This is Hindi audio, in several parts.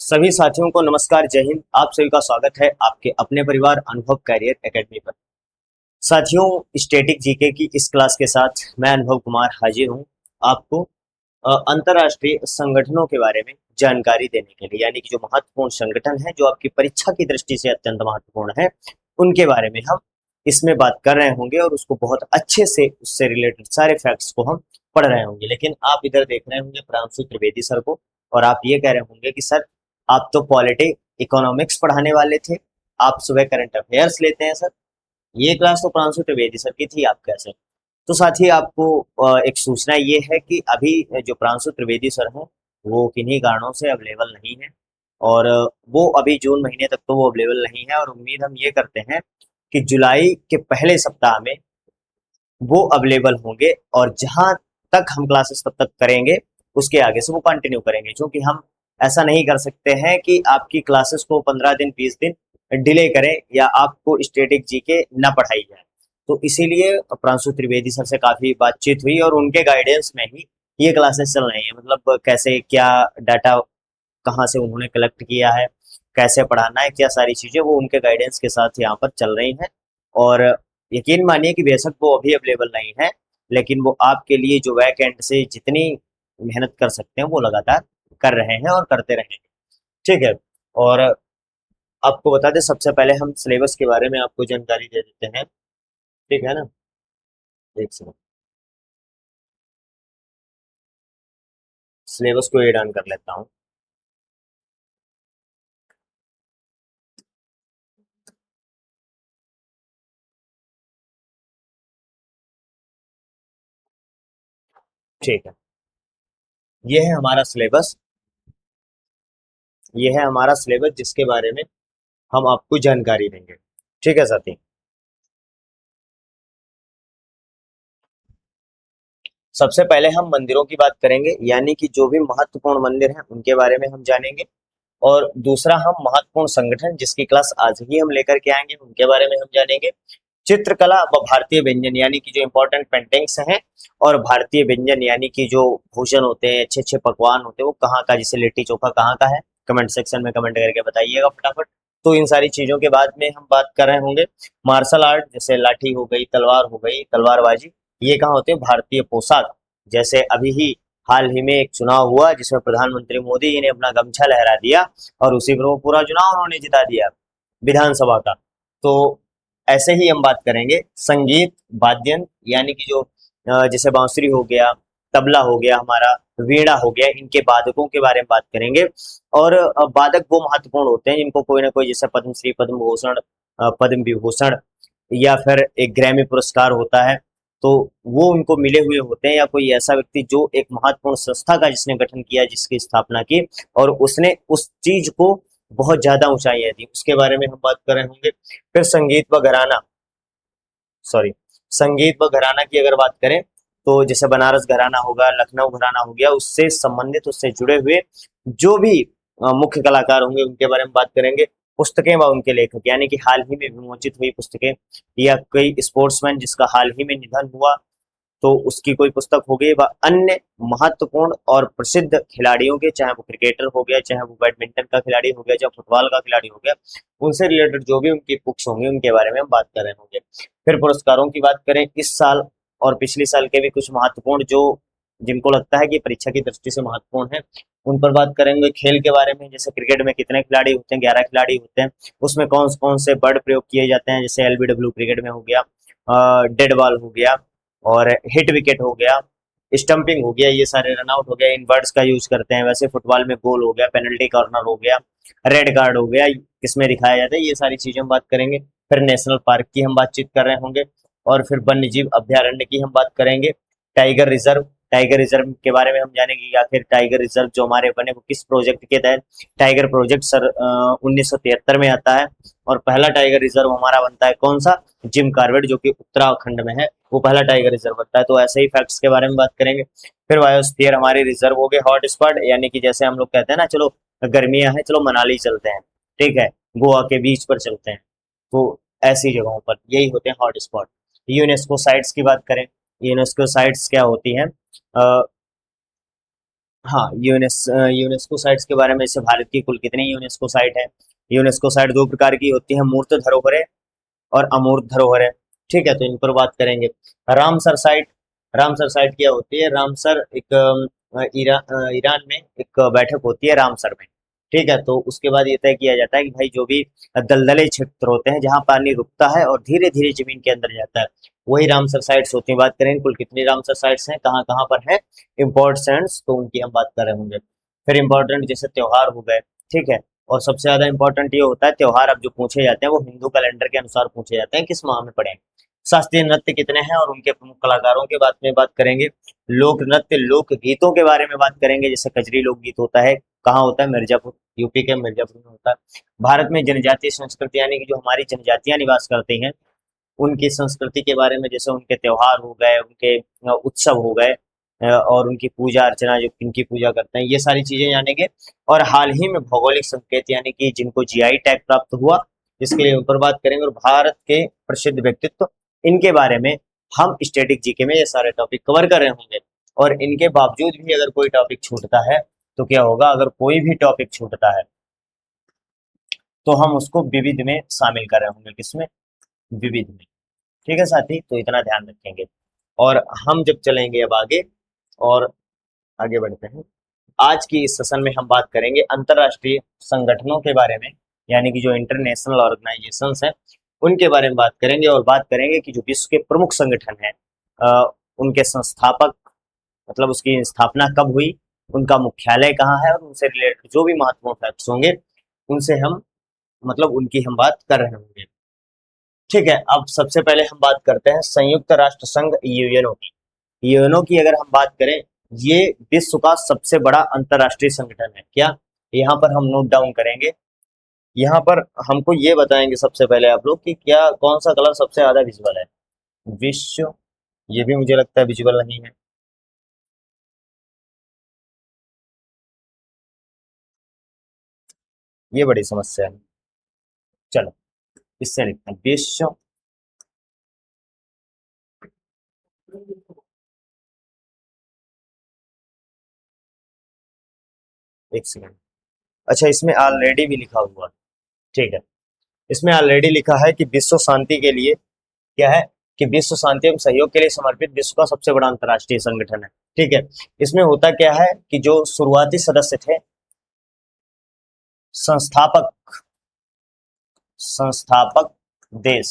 सभी साथियों को नमस्कार, जय हिंद। आप सभी का स्वागत है आपके अपने परिवार अनुभव कैरियर एकेडमी पर। साथियों, स्टैटिक जीके की इस क्लास के साथ मैं अनुभव कुमार हाजिर हूं आपको अंतर्राष्ट्रीय संगठनों के बारे में जानकारी देने के लिए, यानी कि जो महत्वपूर्ण संगठन है जो आपकी परीक्षा की दृष्टि से अत्यंत महत्वपूर्ण है, उनके बारे में हम इसमें बात कर रहे होंगे और उसको बहुत अच्छे से उससे रिलेटेड सारे फैक्ट्स को हम पढ़ रहे होंगे। लेकिन आप इधर देख रहे होंगे प्रांशु त्रिवेदी सर को, और आप ये कह रहे होंगे कि सर आप तो पॉलिटी इकोनॉमिक्स पढ़ाने वाले थे, आप सुबह करंट अफेयर्स लेते हैं सर। ये क्लास तो प्रांशु त्रिवेदी सर की थी, आप कैसे? तो साथ ही आपको एक सूचना ये है कि अभी जो प्रांशु त्रिवेदी सर हैं वो किन्हीं कारणों से अवेलेबल नहीं है, और वो अभी जून महीने तक तो वो अवेलेबल नहीं है, और उम्मीद हम ये करते हैं कि जुलाई के पहले सप्ताह में वो अवेलेबल होंगे, और जहां तक हम क्लासेस तब तक करेंगे उसके आगे से वो कंटिन्यू करेंगे, क्योंकि हम ऐसा नहीं कर सकते हैं कि आपकी क्लासेस को 15 दिन 20 दिन डिले करें या आपको स्टैटिक जीके ना पढ़ाई जाए। तो इसीलिए प्रांशु त्रिवेदी सर से काफी बातचीत हुई और उनके गाइडेंस में ही ये क्लासेस चल रही है। मतलब कैसे क्या डाटा कहाँ से उन्होंने कलेक्ट किया है, कैसे पढ़ाना है, क्या सारी चीजें वो उनके गाइडेंस के साथ यहाँ पर चल रही हैं। और यकीन मानिए कि बेशक वो अभी अवेलेबल नहीं है, लेकिन वो आपके लिए जो बैक एंड से जितनी मेहनत कर सकते हैं वो लगातार कर रहे हैं और करते रहेंगे। ठीक है। और आपको बता दें, सबसे पहले हम सिलेबस के बारे में आपको जानकारी दे देते हैं। ठीक है ना? एक सेकंड, सिलेबस को एड ऑन कर लेता हूँ। ठीक है, ये है हमारा सिलेबस। ये है हमारा सिलेबस जिसके बारे में हम आपको जानकारी देंगे। ठीक है साथी। सबसे पहले हम मंदिरों की बात करेंगे, यानी कि जो भी महत्वपूर्ण मंदिर हैं उनके बारे में हम जानेंगे। और दूसरा, हम महत्वपूर्ण संगठन जिसकी क्लास आज ही हम लेकर के आएंगे उनके बारे में हम जानेंगे। चित्रकला व भारतीय व्यंजन, यानी कि जो इंपॉर्टेंट पेंटिंग्स हैं, और भारतीय व्यंजन यानी कि जो भोजन होते हैं, अच्छे अच्छे पकवान होते हैं, वो कहाँ का, जैसे लिट्टी चोखा कहाँ का है, कमेंट सेक्शन में कमेंट करके बताइएगा फटाफट। तो इन सारी चीजों के बाद में हम बात कर रहे होंगे मार्शल आर्ट, जैसे लाठी हो गई, तलवार हो गई, तलवारबाजी, ये कहाँ होते हैं? भारतीय पोशाक, जैसे अभी ही हाल ही में एक चुनाव हुआ जिसमें प्रधानमंत्री मोदी जी ने अपना गमछा लहरा दिया, और उसी पर वो पूरा चुनाव उन्होंने जिता दिया विधानसभा का। तो ऐसे ही हम बात करेंगे संगीत वाद्यन, यानी कि जो जैसे बांसुरी हो गया, तबला हो गया, हमारा वीणा हो गया, इनके वादकों के बारे में बात करेंगे। और वादक वो महत्वपूर्ण होते हैं जिनको कोई ना कोई, जैसे पद्मश्री, पद्म भूषण, पद्म विभूषण, या फिर एक ग्रैमी पुरस्कार होता है, तो वो उनको मिले हुए होते हैं, या कोई ऐसा व्यक्ति जो एक महत्वपूर्ण संस्था का जिसने गठन किया, जिसकी स्थापना की, और उसने उस चीज को बहुत ज्यादा ऊंचाइयां दी, उसके बारे में हम बात कर रहे होंगे। फिर संगीत व घराना, सॉरी, संगीत व घराना की अगर बात करें, तो जैसे बनारस घराना होगा, लखनऊ घराना हो गया, उससे संबंधित, उससे जुड़े हुए जो भी मुख्य कलाकार होंगे उनके बारे में बात करेंगे। पुस्तकें व उनके लेखक, यानी कि हाल ही में विमोचित हुई पुस्तकें, या कोई स्पोर्ट्समैन जिसका हाल ही में निधन हुआ तो उसकी कोई पुस्तक हो गई, व अन्य महत्वपूर्ण और प्रसिद्ध खिलाड़ियों के, चाहे वो क्रिकेटर हो गया, चाहे वो बैडमिंटन का खिलाड़ी हो गया, चाहे फुटबॉल का खिलाड़ी हो गया, उनसे रिलेटेड जो भी उनकी बुक्स होंगी उनके बारे में हम बात कर रहे होंगे। फिर पुरस्कारों की बात करें, इस साल और पिछले साल के भी कुछ महत्वपूर्ण जो, जिनको लगता है कि परीक्षा की दृष्टि से महत्वपूर्ण है, उन पर बात करेंगे। खेल के बारे में, जैसे क्रिकेट में कितने खिलाड़ी होते हैं? 11 खिलाड़ी होते हैं। उसमें कौन कौन से वर्ड प्रयोग किए जाते हैं? जैसे एलबीडब्ल्यू क्रिकेट में हो गया, डेड बॉल हो गया, और हिट विकेट हो गया, स्टंपिंग हो गया, ये सारे रन आउट हो गया, इन वर्ड्स का यूज करते हैं। वैसे फुटबॉल में गोल हो गया, पेनल्टी कॉर्नर हो गया, रेड कार्ड हो गया, किसमें दिखाया जाता है, ये सारी चीजें हम बात करेंगे। फिर नेशनल पार्क की हम बातचीत कर रहे होंगे, और फिर वन्य जीव अभ्यारण्य की हम बात करेंगे। टाइगर रिजर्व, टाइगर रिजर्व के बारे में हम जानेंगे कि आखिर टाइगर रिजर्व जो हमारे बने वो किस प्रोजेक्ट के तहत। टाइगर प्रोजेक्ट सर 1973 में आता है, और पहला टाइगर रिजर्व हमारा बनता है कौन सा? जिम कॉर्बेट, जो कि उत्तराखंड में है, वो पहला टाइगर रिजर्व बनता है। तो ऐसे ही फैक्ट्स के बारे में बात करेंगे। फिर बायोस्फीयर हमारे रिजर्व हो गए। हॉट स्पॉट, यानी कि जैसे हम लोग कहते हैं ना, चलो गर्मियां हैं, चलो मनाली चलते हैं, ठीक है, गोवा के बीच पर चलते हैं, तो ऐसी जगहों पर यही होते हैं हॉट स्पॉट। यूनेस्को साइट्स की बात करें, यूनेस्को साइट्स क्या होती हैं? हाँ, यूनेस्को साइट्स के बारे में, जैसे भारत की कुल कितनी यूनेस्को साइट है। यूनेस्को साइट दो प्रकार की होती है, मूर्त धरोहरें और अमूर्त धरोहर है। ठीक है, तो इन पर बात करेंगे। रामसर साइट, रामसर साइट क्या होती है? रामसर एक ईरान में एक बैठक होती है रामसर में। ठीक है, तो उसके बाद ये तय किया जाता है कि भाई जो भी दलदली क्षेत्र होते हैं जहाँ पानी रुकता है और धीरे धीरे जमीन के अंदर जाता है, वही रामसर साइट्स होती है। बात करें कुल कितनी रामसर साइट्स हैं, कहाँ कहाँ पर है इम्पोर्टेंट्स, तो उनकी हम बात कर रहे होंगे। फिर इम्पोर्टेंट जैसे त्योहार हो गए। ठीक है, और सबसे ज्यादा इंपॉर्टेंट ये होता है त्योहार अब जो पूछे जाते हैं वो हिंदू कैलेंडर के अनुसार पूछे जाते हैं, किस माह में पड़े हैं। शास्त्रीय नृत्य कितने हैं और उनके प्रमुख कलाकारों के बारे में बात करेंगे। लोक नृत्य लोक गीतों के बारे में बात करेंगे, जैसे कजरी लोकगीत होता है, कहाँ होता है? मिर्जापुर, यूपी के मिर्जापुर में होता है। भारत में जनजातीय संस्कृति यानी कि जो हमारी जनजातियां निवास करती हैं उनकी संस्कृति के बारे में, जैसे उनके त्योहार हो गए, उनके उत्सव हो गए, और उनकी पूजा अर्चना, जो किनकी पूजा करते हैं, ये सारी चीजें जानेंगे। और हाल ही में भौगोलिक संकेत यानी कि जिनको जीआई टैग प्राप्त हुआ, इसके लिए ऊपर बात करेंगे। और भारत के प्रसिद्ध व्यक्तित्व, इनके बारे में हम स्टैटिक जीके में ये सारे टॉपिक कवर कर रहे होंगे। और इनके बावजूद भी अगर कोई टॉपिक छूटता है तो क्या होगा? अगर कोई भी टॉपिक छूटता है तो हम उसको विविध में शामिल कर रहे होंगे। किसमें? विविध में। ठीक है साथी, तो इतना ध्यान रखेंगे। और हम जब चलेंगे अब आगे और आगे बढ़ते हैं, आज की इस सेशन में हम बात करेंगे अंतरराष्ट्रीय संगठनों के बारे में, यानी कि जो इंटरनेशनल ऑर्गेनाइजेशंस हैं उनके बारे में बात करेंगे। और बात करेंगे कि जो विश्व के प्रमुख संगठन हैं, उनके संस्थापक, मतलब उसकी स्थापना कब हुई, उनका मुख्यालय कहाँ है, और उनसे रिलेटेड जो भी महत्वपूर्ण फैक्ट्स होंगे उनसे हम, मतलब उनकी हम बात कर रहे होंगे। ठीक है, अब सबसे पहले हम बात करते हैं संयुक्त राष्ट्र संघ यूएनओ की। यूएनओ की अगर हम बात करें, ये विश्व का सबसे बड़ा अंतरराष्ट्रीय संगठन है। क्या? यहाँ पर हम नोट डाउन करेंगे। यहाँ पर हमको ये बताएंगे सबसे पहले आप लोग कि क्या कौन सा कलर सबसे ज्यादा विजुअल है। विश्व, ये भी मुझे लगता है विजुअल नहीं है। ये बड़ी समस्या है। चलो, इससे लिखते हैं विश्व। एक सेकंड। अच्छा, इसमें ऑलरेडी भी लिखा हुआ है। ठीक है, इसमें ऑलरेडी लिखा है कि विश्व शांति के लिए, क्या है कि विश्व शांति एवं सहयोग के लिए समर्पित विश्व का सबसे बड़ा अंतर्राष्ट्रीय संगठन है। ठीक है, इसमें होता क्या है कि जो शुरुआती सदस्य थे, संस्थापक संस्थापक देश,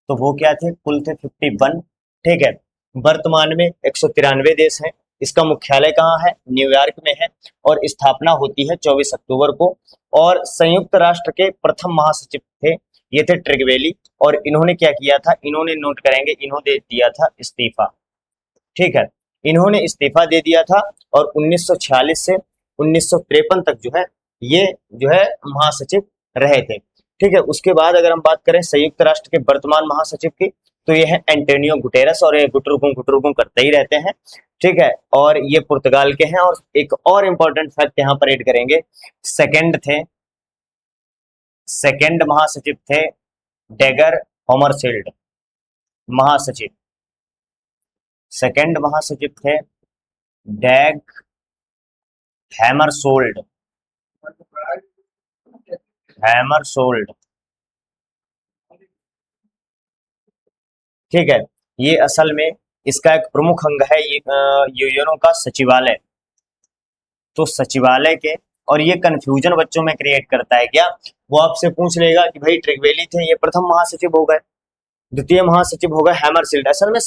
तो वो क्या थे? कुल थे 51। ठीक है, वर्तमान में 193 देश हैं। इसका मुख्यालय कहाँ है? न्यूयॉर्क में है। और स्थापना होती है 24 अक्टूबर को। और संयुक्त राष्ट्र के प्रथम महासचिव थे, ये थे ट्रिगवेली। और इन्होंने क्या किया था? इन्होंने, नोट करेंगे, इन्होंने दिया था इस्तीफा। ठीक है, इन्होंने इस्तीफा दे दिया था। और 1946 से 1953 तक जो है ये जो है महासचिव रहे थे। ठीक है, उसके बाद अगर हम बात करें संयुक्त राष्ट्र के वर्तमान महासचिव की, तो ये है एंटोनियो गुटेरस, और ये गुटरुगुम करते ही रहते हैं। ठीक है, और ये पुर्तगाल के हैं। और एक और इम्पोर्टेंट फैक्ट यहाँ पर ऐड करेंगे, सेकंड महासचिव थे डेगर होमरसिल्ड। महासचिव, सेकंड महासचिव थे डैग हैमरसोल्ड। हैमरसोल्ड। ठीक है, ये असल में इसका एक प्रमुख अंग है, ये यूएनओ का सचिवालय। तो सचिवालय के, और ये कंफ्यूजन बच्चों में क्रिएट करता है क्या? वो आपसे पूछ लेगा कि भाई ट्रिगवेली थे, ये प्रथम महासचिव हो गए, द्वितीय महासचिव हो गए हैमरसिल्ड। असल में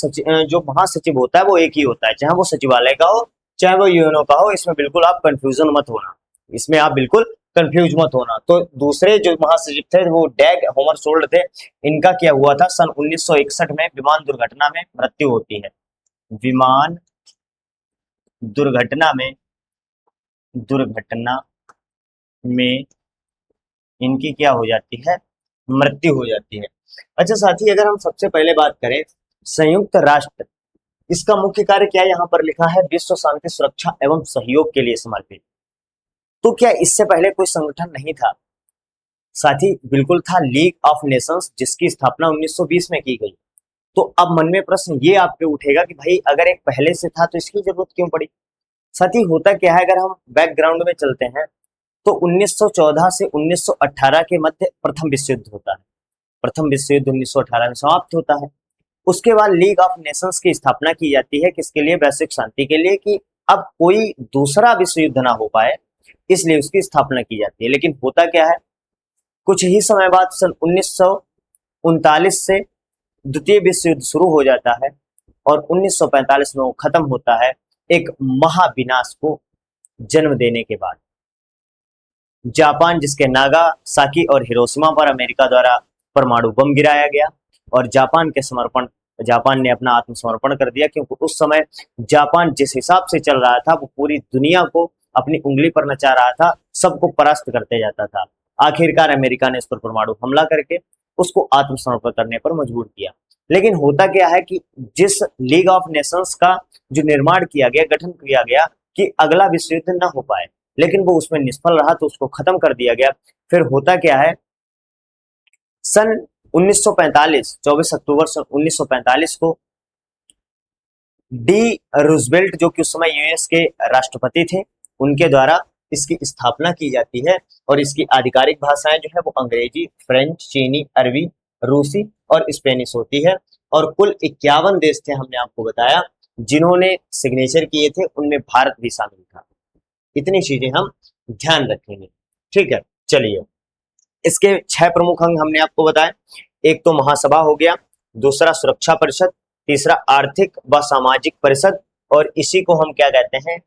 जो महासचिव होता है वो एक ही होता है, चाहे वो सचिवालय का हो चाहे वो यूएनओ का हो। इसमें बिल्कुल आप कंफ्यूजन मत होना, इसमें आप बिल्कुल कंफ्यूज मत होना। तो दूसरे जो महासचिव थे वो डैग होमरसोल्ड थे। इनका क्या हुआ था? सन 1961 में विमान दुर्घटना में मृत्यु होती है। विमान दुर्घटना में दुर्घटना में इनकी क्या हो जाती है? मृत्यु हो जाती है। अच्छा साथी, अगर हम सबसे पहले बात करें संयुक्त राष्ट्र, इसका मुख्य कार्य क्या यहाँ पर लिखा है? विश्व शांति, सुरक्षा एवं सहयोग के लिए समर्पित। तो क्या इससे पहले कोई संगठन नहीं था? साथी, बिल्कुल था, लीग ऑफ नेशंस, जिसकी स्थापना 1920 में की गई। तो अब मन में प्रश्न ये आपके उठेगा कि भाई अगर एक पहले से था तो इसकी जरूरत क्यों पड़ी? साथ ही होता क्या है, अगर हम बैकग्राउंड में चलते हैं तो 1914 से 1918 के मध्य प्रथम विश्व युद्ध होता है। प्रथम विश्व युद्ध 1918 में समाप्त होता है। उसके बाद लीग ऑफ नेशंस की स्थापना की जाती है, किसके लिए? वैश्विक शांति के लिए, कि अब कोई दूसरा विश्व युद्ध ना हो पाए, इसलिए उसकी स्थापना की जाती है। लेकिन होता क्या है, कुछ ही समय बाद सन 1939 से द्वितीय विश्व युद्ध शुरू हो जाता है और 1945 में वो खत्म होता है, एक महाविनाश को जन्म देने के बाद। जापान, जिसके नागासाकी और हिरोशिमा पर अमेरिका द्वारा परमाणु बम गिराया गया, और जापान ने अपना आत्मसमर्पण कर दिया, क्योंकि उस समय जापान जिस हिसाब से चल रहा था वो पूरी दुनिया को अपनी उंगली पर नचा रहा था, सबको परास्त करते जाता था। आखिरकार अमेरिका ने इस पर परमाणु हमला करके उसको आत्मसमर्पण करने पर मजबूर किया। लेकिन होता क्या है कि जिस लीग ऑफ नेशंस का जो निर्माण किया गया, गठन किया गया कि अगला विश्व युद्ध न हो पाए, लेकिन वो उसमें निष्फल रहा तो उसको खत्म कर दिया गया। फिर होता क्या है, सन 1945 24 अक्टूबर सन 1945 को डी रूजवेल्ट, जो कि उस समय यूएस के राष्ट्रपति थे, उनके द्वारा इसकी स्थापना की जाती है। और इसकी आधिकारिक भाषाएं जो है वो अंग्रेजी, फ्रेंच, चीनी, अरबी, रूसी और स्पेनिश होती है। और कुल 51 देश थे, हमने आपको बताया, जिन्होंने सिग्नेचर किए थे, उनमें भारत भी शामिल था। इतनी चीजें हम ध्यान रखेंगे, ठीक है। चलिए, इसके 6 प्रमुख अंग हमने आपको बताए। एक तो महासभा हो गया, दूसरा सुरक्षा परिषद, तीसरा आर्थिक व सामाजिक परिषद, और इसी को हम क्या कहते हैं?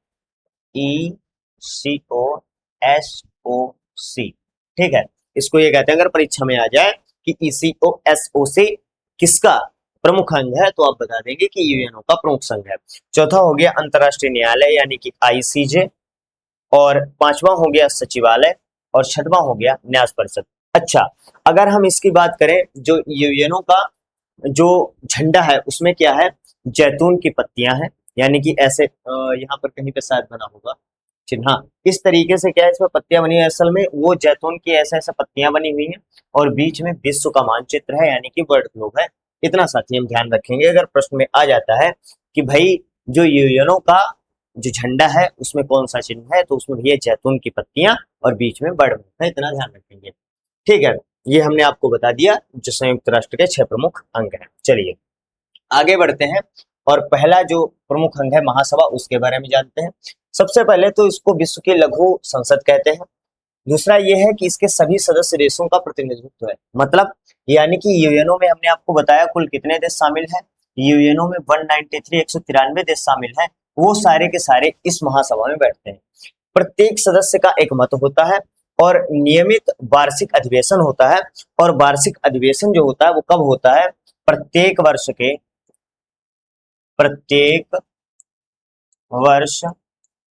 ECOSOC, ठीक है। इसको ये कहते हैं, अगर परीक्षा में आ जाए कि ECOSOC किसका प्रमुख अंग है, तो आप बता देंगे कि यूएनओ का प्रमुख संघ है। चौथा हो गया अंतरराष्ट्रीय न्यायालय यानी कि ICJ, और 5वां हो गया सचिवालय, और 6वां हो गया न्यास परिषद। अच्छा, अगर हम इसकी बात करें, जो यूएनओ का जो झंडा है उसमें क्या है? जैतून की पत्तियां हैं, यानी कि ऐसे यहाँ पर कहीं पे शायद बना होगा चिन्ह, हाँ, इस तरीके से क्या है, इसमें पत्तियां बनी है। असल में वो जैतून की ऐसे ऐसे पत्तियां बनी हुई हैं, और बीच में विश्व का मानचित्र है, यानी कि वर्ल्ड ग्लोब है। इतना साथी हम ध्यान रखेंगे। अगर प्रश्न में आ जाता है कि भाई जो यूएनओ का जो झंडा है उसमें कौन सा चिन्ह है, तो उसमें भैया जैतून की पत्तियां और बीच में वर्ल्ड ग्लोब है, इतना ध्यान रखेंगे, ठीक है। ये हमने आपको बता दिया जो संयुक्त राष्ट्र के 6 प्रमुख अंग हैं। चलिए आगे बढ़ते हैं, और पहला जो प्रमुख अंग है महासभा, उसके बारे में जानते हैं। सबसे पहले तो इसको विश्व की लघु संसद कहते हैं। दूसरा ये है कि इसके सभी सदस्य देशों का प्रतिनिधित्व है, मतलब यानी कि यूएनओ में हमने आपको बताया कुल कितने देश शामिल हैं। यूएनओ में 193 193 देश शामिल हैं, वो सारे के सारे इस महासभा में बैठते हैं। प्रत्येक सदस्य का एक मत होता है, और नियमित वार्षिक अधिवेशन होता है। और वार्षिक अधिवेशन जो होता है वो कब होता है? प्रत्येक वर्ष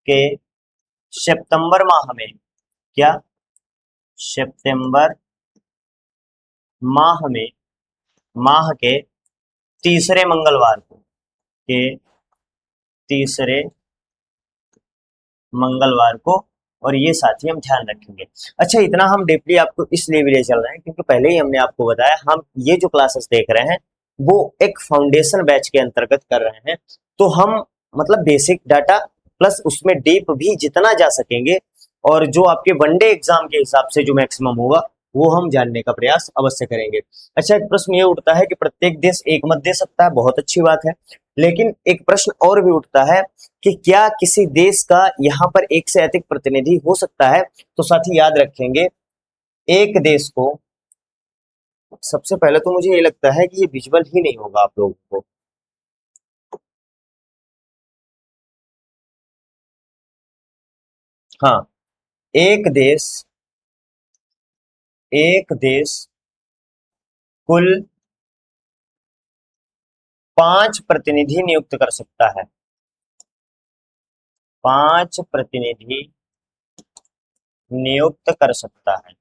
के सितंबर माह में, क्या सितंबर माह के तीसरे मंगलवार को, और ये साथी हम ध्यान रखेंगे। अच्छा, इतना हम डीपली आपको इसलिए भी ले चल रहे हैं क्योंकि पहले ही हमने आपको बताया, हम ये जो क्लासेस देख रहे हैं वो एक फाउंडेशन बैच के अंतर्गत कर रहे हैं। तो हम मतलब बेसिक डाटा प्लस उसमें डीप भी जितना जा सकेंगे, और जो आपके वनडे एग्जाम के हिसाब से जो मैक्सिमम होगा वो हम जानने का प्रयास अवश्य करेंगे। अच्छा, एक प्रश्न ये उठता है कि प्रत्येक देश एक मत दे सकता है, बहुत अच्छी बात है। लेकिन एक प्रश्न और भी उठता है कि क्या किसी देश का यहाँ पर एक से अधिक प्रतिनिधि हो सकता है? तो साथी याद रखेंगे, एक देश को, सबसे पहले तो मुझे ये लगता है कि ये विजुअल ही नहीं होगा आप लोगों को, हाँ, एक देश कुल 5 प्रतिनिधि नियुक्त कर सकता है। 5 प्रतिनिधि नियुक्त कर सकता है,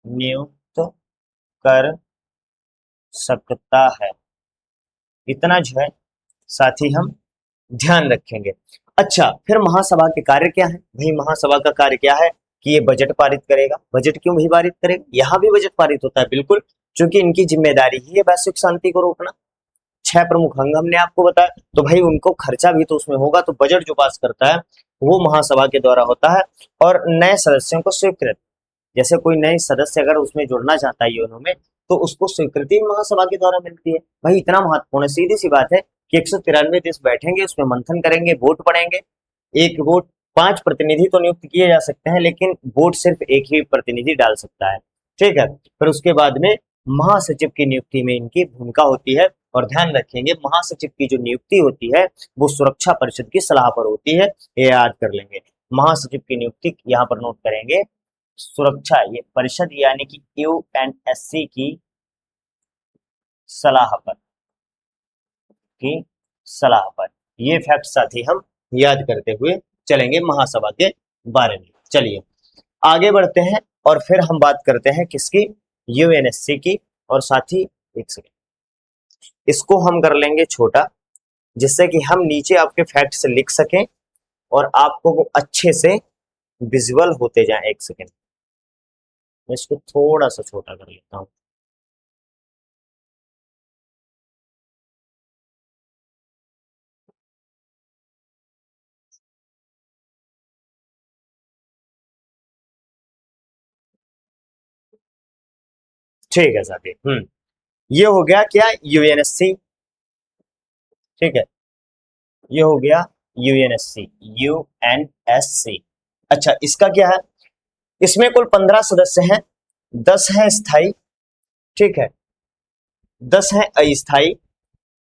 नियुक्त कर सकता है, इतना जो है साथ ही हम ध्यान रखेंगे। अच्छा, फिर महासभा के कार्य क्या है? भाई महासभा का कार्य क्या है कि ये बजट पारित करेगा। बजट क्यों भी पारित करेगा? यहाँ भी बजट पारित होता है, बिल्कुल, क्योंकि इनकी जिम्मेदारी ही है वैश्विक शांति को रोकना। 6 प्रमुख अंग हमने आपको बताया, तो भाई उनको खर्चा भी तो उसमें होगा, तो बजट जो पास करता है वो महासभा के द्वारा होता है। और नए सदस्यों को स्वीकृत, जैसे कोई नए सदस्य अगर उसमें जुड़ना चाहता है यूएनओ में, तो उसको स्वीकृति महासभा के द्वारा मिलती है। भाई इतना महत्वपूर्ण है, सीधी सी बात है कि 193 देश बैठेंगे, उसमें मंथन करेंगे, वोट पड़ेंगे। एक वोट 5 प्रतिनिधि तो नियुक्त किए जा सकते हैं, लेकिन वोट सिर्फ एक ही प्रतिनिधि डाल सकता है, ठीक है। फिर उसके बाद में महासचिव की नियुक्ति में इनकी भूमिका होती है। और ध्यान रखेंगे, महासचिव की जो नियुक्ति होती है वो सुरक्षा परिषद की सलाह पर होती है, ये याद कर लेंगे। महासचिव की नियुक्ति यहाँ पर नोट करेंगे, सुरक्षा ये परिषद यानी कि यूएनएससी की सलाह पर, की सलाह पर। ये फैक्ट साथ ही हम याद करते हुए चलेंगे महासभा के बारे में। चलिए आगे बढ़ते हैं और फिर हम बात करते हैं किसकी, यूएनएससी की। और साथ ही एक सेकेंड, इसको हम कर लेंगे छोटा, जिससे कि हम नीचे आपके फैक्ट से लिख सकें और आपको वो अच्छे से विजुअल होते जाएं। एक सेकेंड, मैं इसको थोड़ा सा छोटा कर लेता हूं। ठीक है साथी, ये हो गया क्या, यूएनएससी, ठीक है, ये हो गया यूएनएससी, यूएनएससी। अच्छा इसका क्या है, इसमें कुल 15 सदस्य हैं, 10 हैं स्थायी, ठीक है, 10 हैं अस्थायी,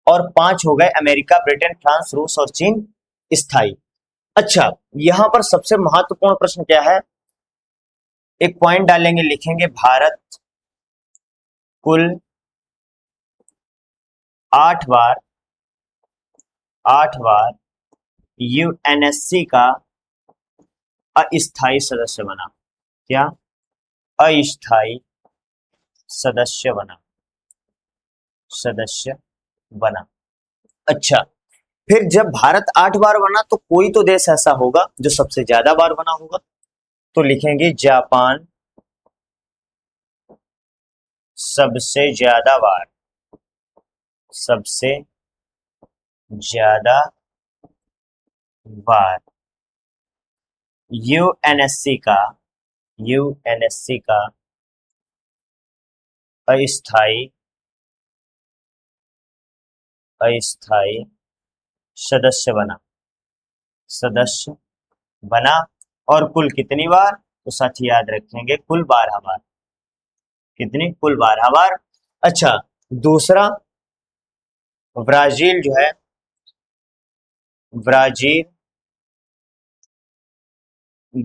और 5 हो गए अमेरिका, ब्रिटेन, फ्रांस, रूस और चीन स्थायी। अच्छा यहां पर सबसे महत्वपूर्ण प्रश्न क्या है, एक पॉइंट डालेंगे, लिखेंगे भारत कुल 8 बार यूएनएससी का अस्थायी सदस्य बना। क्या, अस्थायी सदस्य बना, सदस्य बना। अच्छा फिर जब भारत 8 बार बना तो कोई तो देश ऐसा होगा जो सबसे ज्यादा बार बना होगा, तो लिखेंगे जापान सबसे ज्यादा बार, सबसे ज्यादा बार यूएनएससी का, यूएनएससी का अस्थायी, अस्थायी सदस्य बना, सदस्य बना। और कुल कितनी बार, तो साथ ही याद रखेंगे कुल 12 बार, कितनी, कुल 12 बार। अच्छा दूसरा, ब्राजील जो है, ब्राजील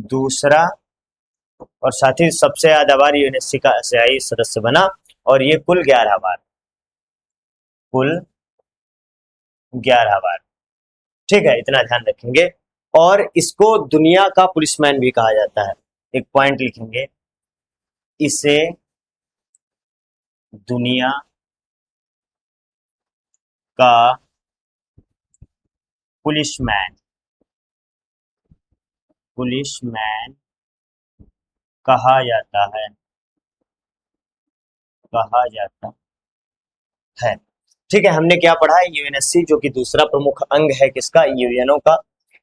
दूसरा, और साथ ही सबसे ज्यादा बार यूएनएससी का अस्थायी सदस्य बना, और ये कुल 11 बार, कुल 11 बार, ठीक है, इतना ध्यान रखेंगे। और इसको दुनिया का पुलिसमैन भी कहा जाता है, एक पॉइंट लिखेंगे, इसे दुनिया का पुलिसमैन, पुलिसमैन कहा जाता है, कहा जाता है, ठीक है। हमने क्या पढ़ा है, यूएनएससी जो कि दूसरा प्रमुख अंग है किसका, यूएनओ का।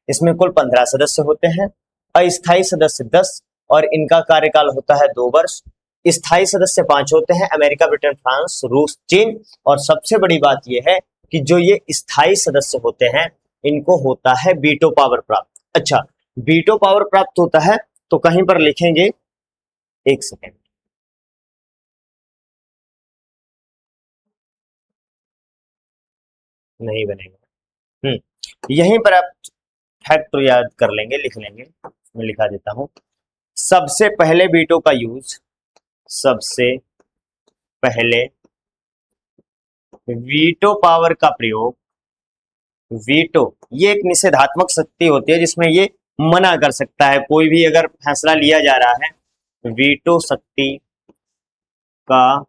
इसमें कुल 15 सदस्य होते हैं, अस्थायी सदस्य 10, और इनका कार्यकाल होता है 2 वर्ष। स्थायी सदस्य 5 होते हैं, अमेरिका, ब्रिटेन, फ्रांस, रूस, चीन। और सबसे बड़ी बात यह है कि जो ये स्थायी सदस्य होते हैं इनको होता है वीटो पावर प्राप्त। अच्छा वीटो पावर प्राप्त होता है, तो कहीं पर लिखेंगे, एक सेकेंड, नहीं बनेगा, यहीं पर आप फैक्ट याद कर लेंगे, लिख लेंगे, मैं लिखा देता हूं। सबसे पहले वीटो का यूज, सबसे पहले वीटो पावर का प्रयोग, वीटो ये एक निषेधात्मक शक्ति होती है जिसमें ये मना कर सकता है, कोई भी अगर फैसला लिया जा रहा है, वीटो शक्ति का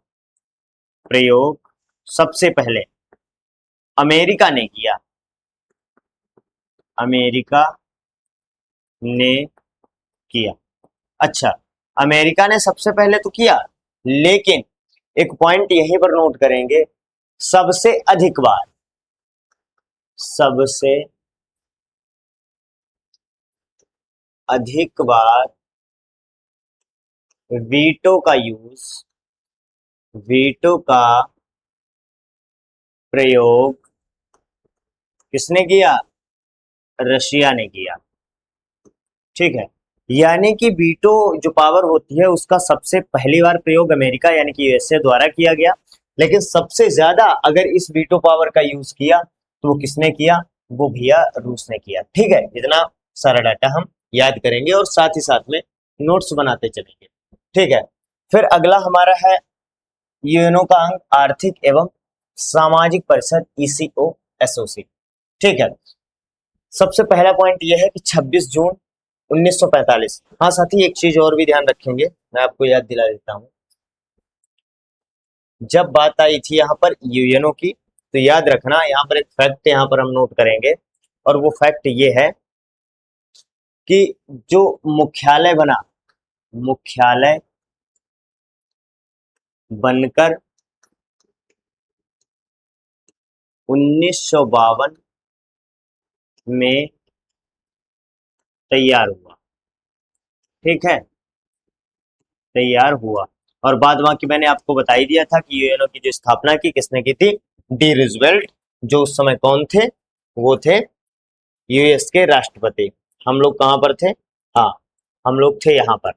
प्रयोग सबसे पहले अमेरिका ने किया, अमेरिका ने किया। अच्छा अमेरिका ने सबसे पहले तो किया, लेकिन एक पॉइंट यहीं पर नोट करेंगे, सबसे अधिक बार, सबसे अधिक बार वीटो का प्रयोग किसने किया? रशिया ने किया। ठीक है, यानी कि वीटो जो पावर होती है उसका सबसे पहली बार प्रयोग अमेरिका यानी कि यूएसए द्वारा किया गया, लेकिन सबसे ज्यादा अगर इस वीटो पावर का यूज किया तो वो किसने किया? वो भैया रूस ने किया। ठीक है, इतना सारा डाटा हम याद करेंगे और साथ ही साथ में नोट्स बनाते चलेंगे। ठीक है, फिर अगला हमारा है यूएनओ का अंग आर्थिक एवं सामाजिक परिषद ईसीओ एसओसी। ठीक है, सबसे पहला पॉइंट यह है कि 26 जून 1945। हाँ साथी, एक चीज और भी ध्यान रखेंगे, मैं आपको याद दिला देता हूँ। जब बात आई थी यहाँ पर यूएनओ की, तो याद रखना यहाँ पर एक फैक्ट यहाँ पर हम नोट करेंगे, और वो फैक्ट ये है कि जो मुख्यालय बना, मुख्यालय बनकर 1952 में तैयार हुआ। ठीक है, तैयार हुआ। और बाद बाकी मैंने आपको बता ही दिया था कि यूएनओ की जो स्थापना की किसने की थी? डी रूजवेल्ट, जो उस समय कौन थे? वो थे यूएस के राष्ट्रपति। हम लोग कहाँ पर थे? हाँ, हम लोग थे यहाँ पर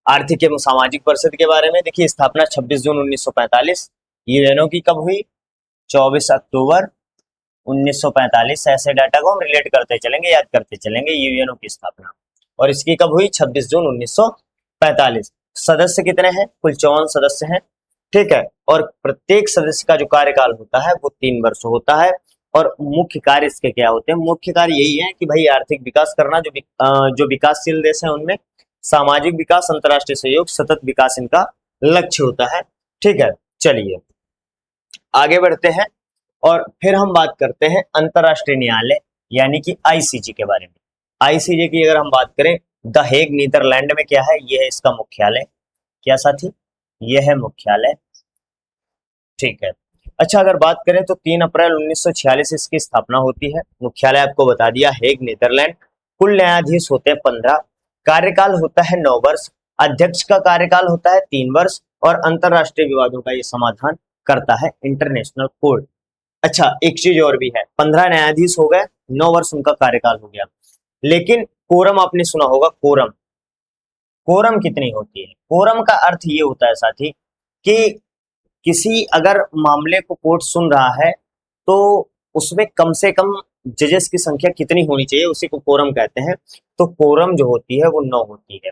आर्थिक एवं सामाजिक परिषद के बारे में। देखिए, स्थापना 26 जून 1945। यूएनओ की कब हुई? 24 अक्टूबर 1945। ऐसे डाटा को हम रिलेट करते चलेंगे, याद करते चलेंगे। यूएनओ की स्थापना और इसकी कब हुई? 26 जून 1945। सदस्य कितने हैं? कुल 54 सदस्य हैं। ठीक है, और प्रत्येक सदस्य का जो कार्यकाल होता है वो 3 वर्ष होता है। और मुख्य कार्य इसके क्या होते हैं? मुख्य कार्य यही है कि भाई आर्थिक विकास करना, जो विकासशील देश है उनमें सामाजिक विकास, अंतर्राष्ट्रीय सहयोग, सतत विकास इनका लक्ष्य होता है। ठीक है, चलिए आगे बढ़ते हैं और फिर हम बात करते हैं अंतर्राष्ट्रीय न्यायालय यानी कि आईसीजे के बारे में। आईसीजे की अगर हम बात करें, द हेग नीदरलैंड में क्या है? यह है इसका मुख्यालय। क्या साथी? यह है मुख्यालय। ठीक है, अच्छा अगर बात करें तो 3 अप्रैल 1946 इसकी स्थापना होती है। मुख्यालय आपको बता दिया, हेग नीदरलैंड। कुल न्यायाधीश होते हैं 15। कार्यकाल होता है 9 वर्ष। अध्यक्ष का कार्यकाल होता है 3 वर्ष और अंतरराष्ट्रीय विवादों का ये समाधान करता है इंटरनेशनल कोर्ट। अच्छा, एक चीज और भी है, 15 न्यायाधीश हो गए, 9 वर्ष उनका कार्यकाल हो गया, लेकिन कोरम आपने सुना होगा। कोरम, कोरम कितनी होती है? कोरम का अर्थ ये होता है साथी कि किसी अगर मामले को कोर्ट सुन रहा है तो उसमें कम से कम जजेस की संख्या कितनी होनी चाहिए, उसी को कोरम कहते हैं। तो कोरम जो होती है वो 9 होती है।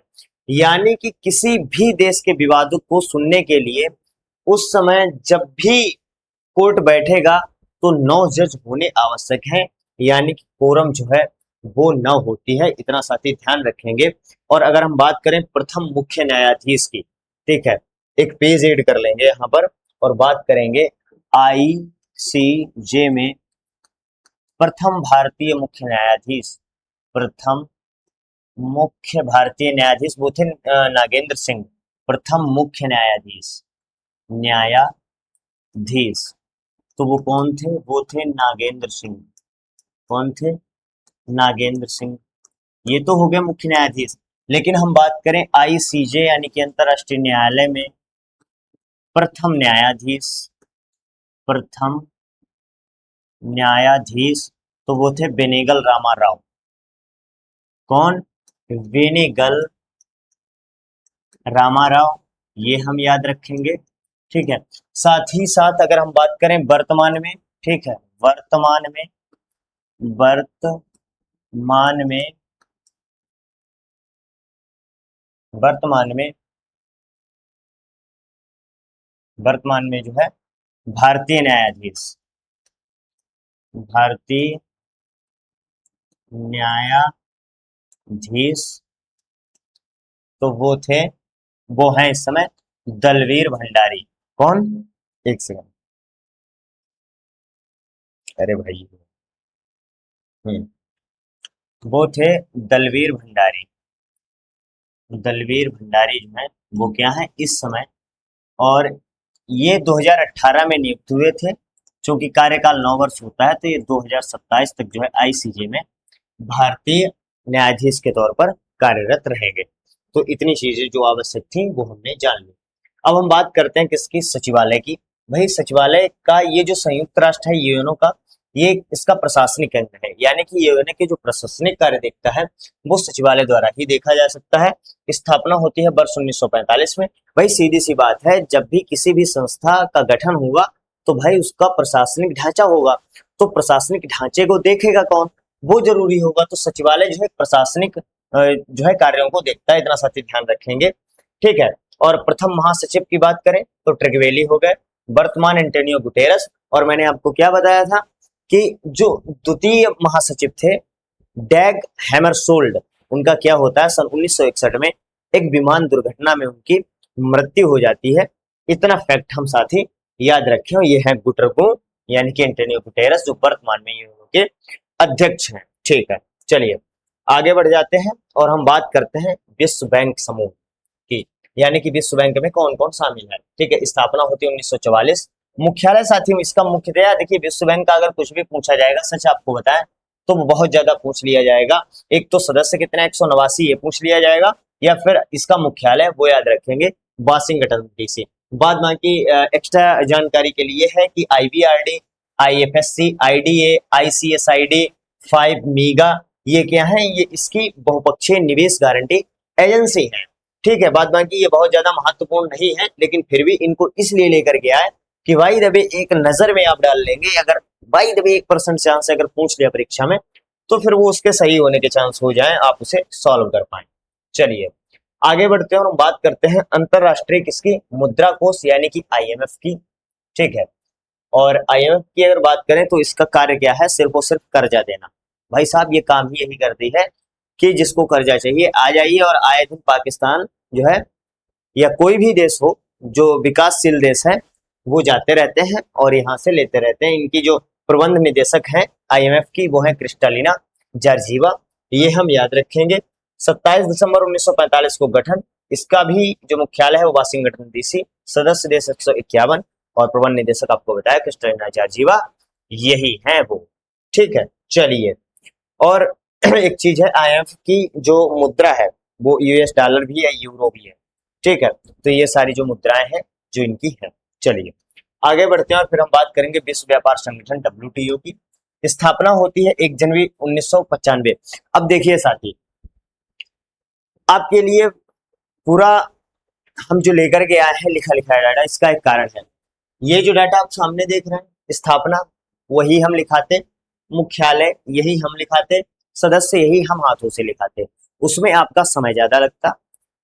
यानी कि किसी भी देश के विवादों को सुनने के लिए उस समय जब भी कोर्ट बैठेगा तो 9 जज होने आवश्यक हैं, यानी कि कोरम जो है वो 9 होती है। इतना साथी ध्यान रखेंगे। और अगर हम बात करें प्रथम मुख्य न्यायाधीश की, ठीक है, एक पेज ऐड कर लेंगे यहाँ पर और बात करेंगे आईसीजे में प्रथम भारतीय मुख्य न्यायाधीश। प्रथम मुख्य भारतीय न्यायाधीश वो थे नागेंद्र सिंह। प्रथम मुख्य न्यायाधीश, न्यायाधीश, तो वो कौन थे? वो थे नागेंद्र सिंह। कौन थे? नागेंद्र सिंह। ये तो हो गया मुख्य न्यायाधीश। लेकिन हम बात करें आईसीजे यानी कि अंतरराष्ट्रीय न्यायालय में प्रथम न्यायाधीश, प्रथम न्यायाधीश, तो वो थे बेनेगल रामाराव। कौन? बेनेगल रामाराव, ये हम याद रखेंगे। ठीक है, साथ ही साथ अगर हम बात करें वर्तमान में, ठीक है, वर्तमान में, वर्तमान में, वर्तमान में, वर्तमान में जो है भारतीय न्यायाधीश, भारतीय न्यायाधीश, तो वो थे, वो हैं इस समय दलवीर भंडारी। कौन? एक सेकंड, अरे भाई, वो थे दलवीर भंडारी। दलवीर भंडारी जो है वो क्या है इस समय, और ये 2018 में नियुक्त हुए थे। क्योंकि कार्यकाल 9 वर्ष होता है, तो ये 2027 तक जो है आईसीजे में भारतीय न्यायाधीश के तौर पर कार्यरत रहेंगे। तो इतनी चीजें जो आवश्यक थी वो हमने जान ली। अब हम बात करते हैं किसकी, सचिवालय की। भाई सचिवालय का ये जो संयुक्त राष्ट्र है यूएनओ का, ये इसका प्रशासनिक केंद्र है, यानी कि यूएनओ के जो प्रशासनिक कार्य देखता है वो सचिवालय द्वारा ही देखा जा सकता है। स्थापना होती है वर्ष 1945 में। भाई सीधी सी बात है, जब भी किसी भी संस्था का गठन होगा तो भाई उसका प्रशासनिक ढांचा होगा, तो प्रशासनिक ढांचे को देखेगा कौन, वो जरूरी होगा। तो सचिवालय जो है प्रशासनिक जो है कार्यों को देखता है, इतना साथी ध्यान रखेंगे, ठीक है। और प्रथम महासचिव की बात करें तो ट्रिगवेली हो गए, वर्तमान एंटोनियो गुटेरस। और मैंने आपको क्या बताया था कि जो द्वितीय महासचिव थे डैग हैमरशोल्ड, उनका क्या होता है, सन 1961 में एक विमान दुर्घटना में उनकी मृत्यु हो जाती है। इतना फैक्ट हम साथी याद रखें। और ये है गुटरगो यानी कि एंटोनियो गुटेरस, जो वर्तमान में यूएनओ के अध्यक्ष हैं, ठीक है। चलिए आगे बढ़ जाते हैं और हम बात करते हैं विश्व बैंक समूह की, यानी कि विश्व बैंक में कौन कौन शामिल है, ठीक है। स्थापना होती है 1944। मुख्यालय साथियों इसका मुख्यतया देखिए, विश्व बैंक का अगर कुछ भी पूछा जाएगा, सच आपको बताएं तो वो बहुत ज्यादा पूछ लिया जाएगा। एक तो सदस्य कितना 189 ये पूछ लिया जाएगा, या फिर इसका मुख्यालय वो याद रखेंगे वाशिंगटन डीसी। बाद बाकी एक्स्ट्रा जानकारी के लिए है कि आईबीआरडी, आईएफएससी, आईडीए, आईसीएसआईडी, 5 मीगा, ये क्या है, ये इसकी बहुपक्षीय निवेश गारंटी एजेंसी है, ठीक है। बाद बाकी ये बहुत ज्यादा महत्वपूर्ण नहीं है, लेकिन फिर भी इनको इसलिए लेकर गया है कि भाई दबे एक नजर में आप डाल लेंगे, अगर भाई दबे 1% चांस अगर पूछ लिया परीक्षा में, तो फिर वो उसके सही होने के चांस हो जाए, आप उसे सॉल्व कर पाए। चलिए आगे बढ़ते हैं और हम बात करते हैं अंतरराष्ट्रीय किसकी, मुद्रा कोष यानी कि आईएमएफ की, ठीक है। और आईएमएफ की अगर बात करें तो इसका कार्य क्या है, सिर्फ और सिर्फ कर्जा देना। भाई साहब ये काम ही यही करती है कि जिसको कर्जा चाहिए आ जाइए, और आए दिन पाकिस्तान जो है या कोई भी देश हो जो विकासशील देश है वो जाते रहते हैं और यहाँ से लेते रहते हैं। इनकी जो प्रबंध निदेशक हैं आईएमएफ की वो है क्रिस्टालिना जॉर्जिवा, ये हम याद रखेंगे। 27 दिसंबर 1945 को गठन, इसका भी जो मुख्यालय है वो वाशिंगटन डीसी। सदस्य देश 151 और प्रबंध निदेशक आपको बताया क्रिस्टालिना जॉर्जिवा, यही है वो, ठीक है। चलिए और एक चीज है, आईएमएफ की जो मुद्रा है वो यूएस डॉलर भी है, यूरो भी है, ठीक है। तो ये सारी जो मुद्राएं हैं जो इनकी है। चलिए आगे बढ़ते हैं और फिर हम बात करेंगे विश्व व्यापार संगठन डब्ल्यूटीओ की। स्थापना होती है 1 जनवरी 1995। अब देखिए साथी, आपके लिए पूरा हम जो लेकर के आए हैं लिखा लिखा डाटा, इसका एक कारण है। ये जो डाटा आप सामने देख रहे हैं, स्थापना वही हम लिखाते, मुख्यालय यही हम लिखाते, सदस्य यही हम हाथों से लिखाते, उसमें आपका समय ज्यादा लगता,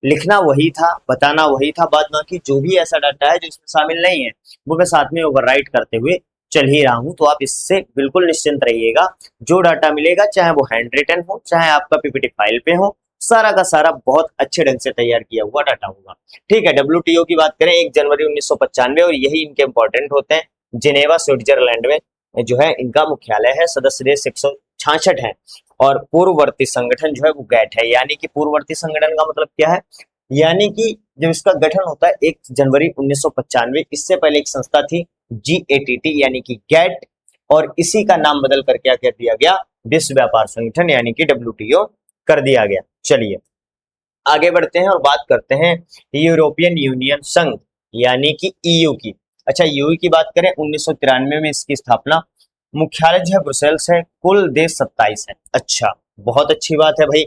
लिखना वही था, बताना वही था। बाद बाकी जो भी ऐसा डाटा है जो इसमें शामिल नहीं है वो मैं साथ में ओवरराइट करते हुए चल ही रहा हूं, तो आप इससे बिल्कुल निश्चिंत रहिएगा। जो डाटा मिलेगा चाहे वो हैंड रिटन हो चाहे आपका पीपीटी फाइल पे हो, सारा का सारा बहुत अच्छे ढंग से तैयार किया हुआ डाटा होगा, ठीक है। डब्ल्यूटीओ की बात करें 1 जनवरी 1995, और यही इनके इंपॉर्टेंट होते हैं। जिनेवा स्विट्जरलैंड में जो है इनका मुख्यालय है। सदस्य देश 166 है और पूर्ववर्ती संगठन जो है वो गैट है। यानी कि पूर्ववर्ती संगठन का मतलब क्या है, यानी कि जब इसका गठन होता है 1 जनवरी 1995, इससे पहले एक संस्था थी जीएटीटी यानी कि गैट, और इसी का नाम बदल कर क्या कर दिया गया, विश्व व्यापार संगठन यानी कि डब्ल्यूटीओ कर दिया गया। चलिए आगे बढ़ते हैं और बात करते हैं यूरोपियन यूनियन संघ यानी कि ईयू की। अच्छा ईयू की बात करें 1993 में इसकी स्थापना, मुख्यालय जो है ब्रुसेल्स है, कुल देश 27 है। अच्छा बहुत अच्छी बात है भाई,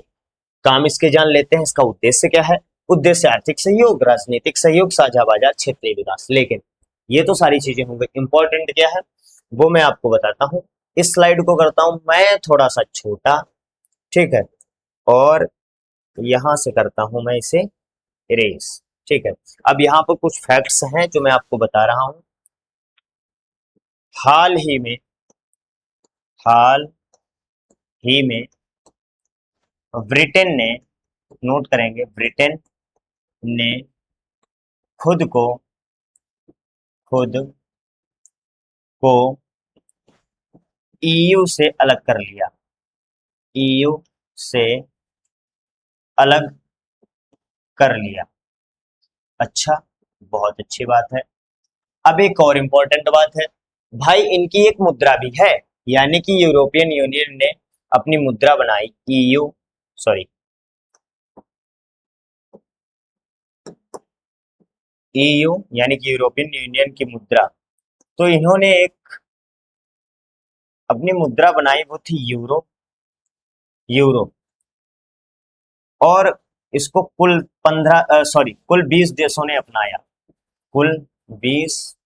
काम इसके जान लेते हैं। इसका उद्देश्य क्या है, उद्देश्य आर्थिक सहयोग, राजनीतिक सहयोग, साझा बाजार, क्षेत्रीय विकास। लेकिन ये तो सारी चीजें हो गई, इंपॉर्टेंट क्या है वो मैं आपको बताता हूँ। इस स्लाइड को करता हूं मैं थोड़ा सा छोटा, ठीक है, और यहां से करता हूं मैं इसे इरेज, ठीक है। अब यहाँ पर कुछ फैक्ट्स हैं जो मैं आपको बता रहा हूं। हाल ही में हाल ही में ब्रिटेन ने, नोट करेंगे, ब्रिटेन ने खुद को खुद को ईयू से अलग कर लिया, ईयू से अलग कर लिया। अच्छा बहुत अच्छी बात है। अब एक और इम्पोर्टेंट बात है, भाई इनकी एक मुद्रा भी है, यानी कि यूरोपियन यूनियन ने अपनी मुद्रा बनाई, ईयू, सॉरी, ईयू यानी कि यूरोपियन यूनियन की मुद्रा। तो इन्होंने एक अपनी मुद्रा बनाई, वो थी यूरो, यूरो। और इसको कुल 15 सॉरी कुल 20 देशों ने अपनाया, कुल 20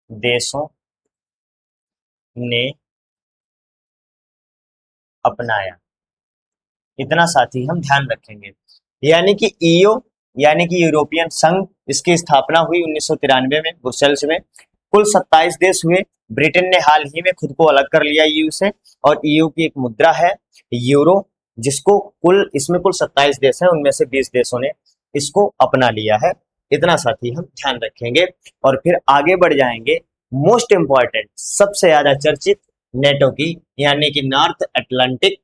देशों ने अपनाया। इतना साथी हम ध्यान रखेंगे। यानी कि ईओ यानी कि यूरोपियन संघ, इसकी स्थापना हुई 1993 में ब्रुसेल्स में। कुल 27 देश हुए। ब्रिटेन ने हाल ही में खुद को अलग कर लिया ईयू से, और ईयू की एक मुद्रा है यूरो, जिसको कुल इसमें कुल 27 देश हैं, उनमें से 20 देशों ने इसको अपना लिया है। इतना साथी हम ध्यान रखेंगे और फिर आगे बढ़ जाएंगे। मोस्ट इंपॉर्टेंट, सबसे ज्यादा चर्चित, नेटो की, यानी कि नॉर्थ अटलांटिक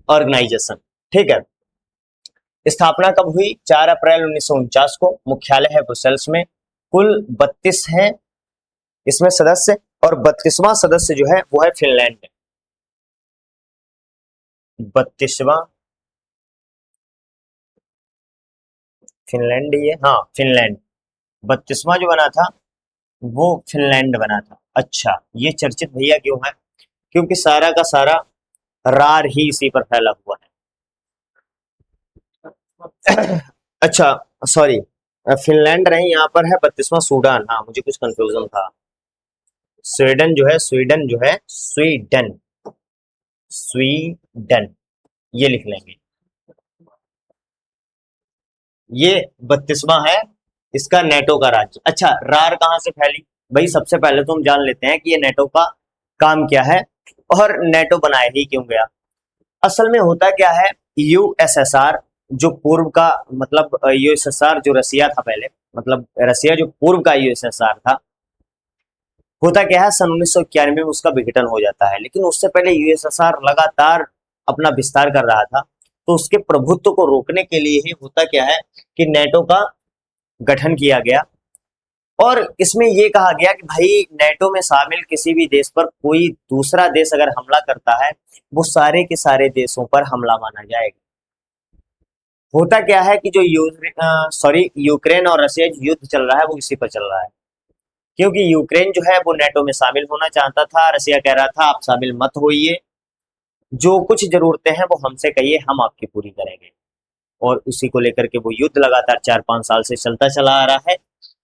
ऑर्गेनाइजेशन। ठीक है, स्थापना कब हुई? 4 अप्रैल 1949 को। मुख्यालय है ब्रुसेल्स में। कुल 32 हैं इसमें सदस्य, और 32वां सदस्य जो है वो है फिनलैंड। 32वां फिनलैंड, ये हाँ फिनलैंड। 32वां जो बना था वो फिनलैंड बना था। अच्छा, ये चर्चित भैया क्यों है? क्योंकि सारा का सारा रार ही इसी पर फैला हुआ है। अच्छा, सॉरी, फिनलैंड नहीं, यहाँ पर है 32वां सूडान। हाँ, मुझे कुछ कंफ्यूजन था। स्वीडन जो है, स्वीडन जो है, स्वीडन, स्वीडन, ये लिख लेंगे। ये 32वां है इसका नेटो का राज्य। अच्छा, रार कहाँ से फैली? भाई सबसे पहले तो हम जान लेते हैं कि ये नेटो का काम क्या है और नेटो बनाया ही क्यों गया। असल में होता क्या है, यूएसएसआर जो पूर्व का, मतलब यूएसएसआर जो रसिया था पहले, मतलब रसिया जो पूर्व का यूएसएसआर था, होता क्या है, सन 1991 में उसका विघटन हो जाता है। लेकिन उससे पहले यूएसएसआर लगातार अपना विस्तार कर रहा था, तो उसके प्रभुत्व को रोकने के लिए ही होता क्या है कि नेटो का गठन किया गया। और इसमें यह कहा गया कि भाई नेटो में शामिल किसी भी देश पर कोई दूसरा देश अगर हमला करता है, वो सारे के सारे देशों पर हमला माना जाएगा। होता क्या है कि जो यूक्रेन और रशिया जो युद्ध चल रहा है वो इसी पर चल रहा है, क्योंकि यूक्रेन जो है वो नेटो में शामिल होना चाहता था, रसिया कह रहा था आप शामिल मत होइए, जो कुछ जरूरतें हैं वो हमसे कहिए, हम आपकी पूरी करेंगे। और उसी को लेकर के वो युद्ध लगातार 4-5 साल से चलता चला आ रहा है।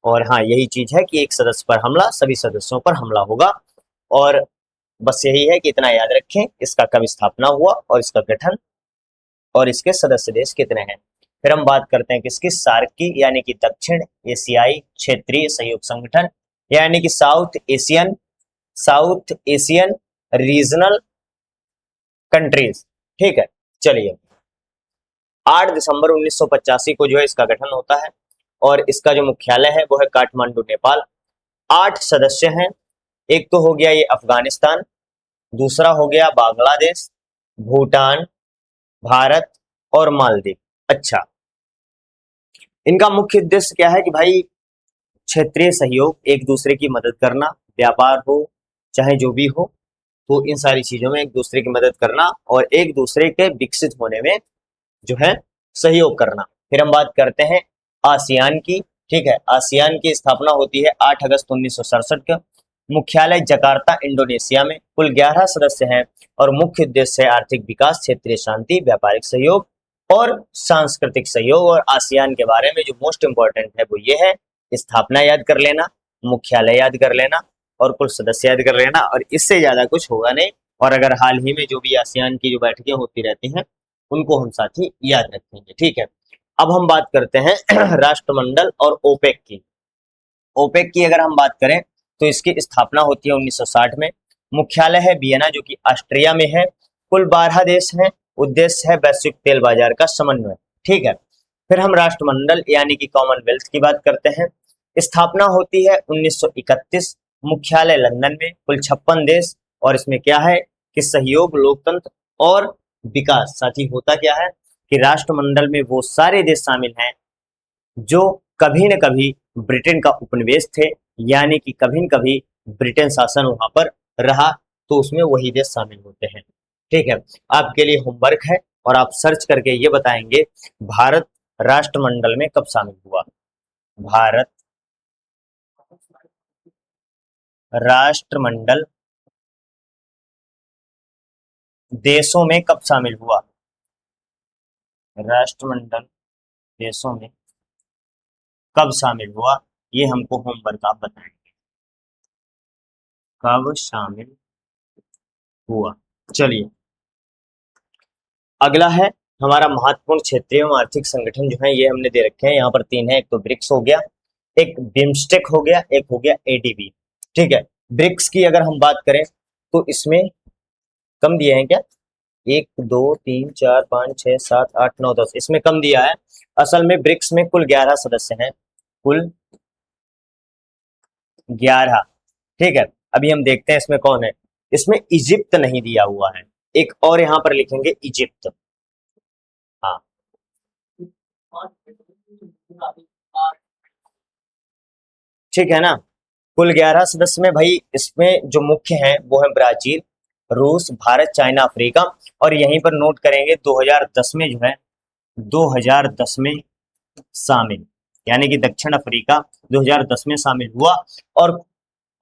और हाँ, यही चीज है कि एक सदस्य पर हमला, सभी सदस्यों पर हमला होगा। और बस यही है कि इतना याद रखें, इसका कब स्थापना हुआ और इसका गठन, और इसके सदस्य देश कितने हैं। फिर हम बात करते हैं किसकी, सार्क की, यानी कि दक्षिण एशियाई क्षेत्रीय सहयोग संगठन, यानी कि साउथ एशियन रीजनल कंट्रीज। ठीक है, चलिए। 8 दिसंबर 1985 को जो है इसका गठन होता है, और इसका जो मुख्यालय है वो है काठमांडू, नेपाल। 8 सदस्य हैं। एक तो हो गया ये अफगानिस्तान, दूसरा हो गया बांग्लादेश, भूटान, भारत और मालदीव। अच्छा, इनका मुख्य उद्देश्य क्या है कि भाई क्षेत्रीय सहयोग, एक दूसरे की मदद करना, व्यापार हो चाहे जो भी हो, तो इन सारी चीजों में एक दूसरे की मदद करना और एक दूसरे के विकसित होने में जो है सहयोग करना। फिर हम बात करते हैं आसियान की। ठीक है, आसियान की स्थापना होती है 8 अगस्त 1967 को। मुख्यालय जकार्ता, इंडोनेशिया में। कुल 11 सदस्य हैं और मुख्य उद्देश्य है आर्थिक विकास, क्षेत्रीय शांति, व्यापारिक सहयोग और सांस्कृतिक सहयोग। और आसियान के बारे में जो मोस्ट इंपॉर्टेंट है वो ये है, स्थापना याद कर लेना, मुख्यालय याद कर लेना और कुल सदस्य याद कर लेना, और इससे ज्यादा कुछ होगा नहीं। और अगर हाल ही में जो भी आसियान की जो बैठकें होती रहती हैं उनको हम साथी याद रखेंगे। ठीक है, अब हम बात करते हैं राष्ट्रमंडल और ओपेक की। ओपेक की अगर हम बात करें तो इसकी स्थापना होती है 1960 में। मुख्यालय है वियना, जो कि ऑस्ट्रिया में है। कुल 12 देश हैं। उद्देश्य है वैश्विक तेल बाजार का समन्वय। ठीक है, फिर हम राष्ट्रमंडल यानी कि कॉमनवेल्थ की बात करते हैं। स्थापना होती है 1931। मुख्यालय लंदन में। कुल 56 देश, और इसमें क्या है कि सहयोग, लोकतंत्र और विकास। साथी होता क्या है कि राष्ट्रमंडल में वो सारे देश शामिल हैं जो कभी न कभी ब्रिटेन का उपनिवेश थे, यानी कि कभी न कभी ब्रिटेन शासन वहां पर रहा, तो उसमें वही देश शामिल होते हैं। ठीक है, आपके लिए होमवर्क है और आप सर्च करके ये बताएंगे भारत राष्ट्रमंडल में कब शामिल हुआ। भारत राष्ट्रमंडल देशों में कब शामिल हुआ। राष्ट्रमंडल देशों में कब शामिल हुआ, ये हमको होमवर्क आप बताएंगे, कब शामिल हुआ। चलिए, अगला है हमारा महत्वपूर्ण क्षेत्रीय एवं आर्थिक संगठन जो है, ये हमने दे रखे हैं। यहाँ पर तीन है, एक तो ब्रिक्स हो गया, एक बिम्स्टेक हो गया, एक हो गया एडीबी। ठीक है, ब्रिक्स की अगर हम बात करें तो इसमें कम दिए हैं क्या, 1 2 3 4 5 6 7 8 9 10, इसमें कम दिया है। असल में ब्रिक्स में कुल 11 सदस्य हैं, कुल 11। ठीक है, अभी हम देखते हैं इसमें कौन है। इसमें इजिप्ट नहीं दिया हुआ है, एक और यहाँ पर लिखेंगे इजिप्ट। हाँ, ठीक है ना। कुल 11 सदस्य में भाई इसमें जो मुख्य हैं वो है ब्राजील, रूस, भारत, चाइना, अफ्रीका। और यहीं पर नोट करेंगे 2010 में जो है, 2010 में शामिल, यानी कि दक्षिण अफ्रीका 2010 में शामिल हुआ। और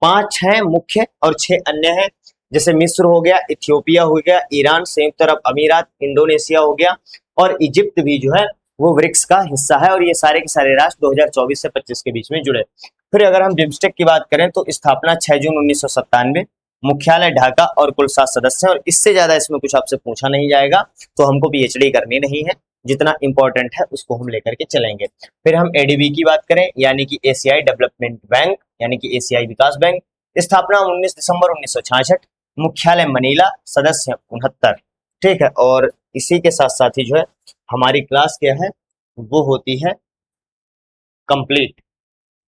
5 हैं मुख्य और 6 अन्य हैं, जैसे मिस्र हो गया, इथियोपिया हो गया, ईरान, संयुक्त अरब अमीरात, इंडोनेशिया हो गया और इजिप्ट भी जो है वो ब्रिक्स का हिस्सा है। और ये सारे के सारे राष्ट्र 2024 से 25 के बीच में जुड़े। फिर अगर हम बिम्स्टेक की बात करें तो स्थापना 6 जून 1997, मुख्यालय ढाका और कुल 7 सदस्य हैं। और इससे ज्यादा इसमें कुछ आपसे पूछा नहीं जाएगा, तो हमको पीएचडी करनी नहीं है, जितना इंपॉर्टेंट है उसको हम लेकर के चलेंगे। फिर हम एडीबी की बात करें, यानी कि एशियाई डेवलपमेंट बैंक, यानी कि एशियाई विकास बैंक। स्थापना 19 दिसंबर 1966, मुख्यालय मनीला, सदस्य 69। ठीक है, और इसी के साथ साथ ही जो है हमारी क्लास क्या है, वो होती है कंप्लीट।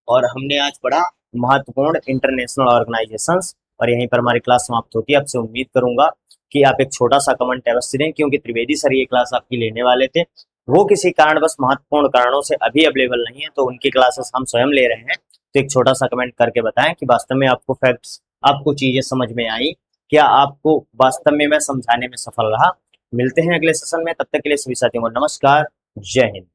और हमने आज पढ़ा महत्वपूर्ण इंटरनेशनल ऑर्गेनाइजेशंस, और यहीं पर हमारी क्लास समाप्त होती है। आपसे उम्मीद करूंगा कि आप एक छोटा सा कमेंट अवश्य दें, क्योंकि त्रिवेदी सर ये क्लास आपकी लेने वाले थे, वो किसी कारणवश महत्वपूर्ण कारणों से अभी अवेलेबल नहीं है, तो उनकी क्लासेस हम स्वयं ले रहे हैं। तो एक छोटा सा कमेंट करके बताएं कि वास्तव में आपको फैक्ट्स, आपको चीजें समझ में आई, क्या आपको वास्तव में मैं समझाने में सफल रहा। मिलते हैं अगले सेशन में, तब तक के लिए सभी साथियों को नमस्कार, जय हिंद।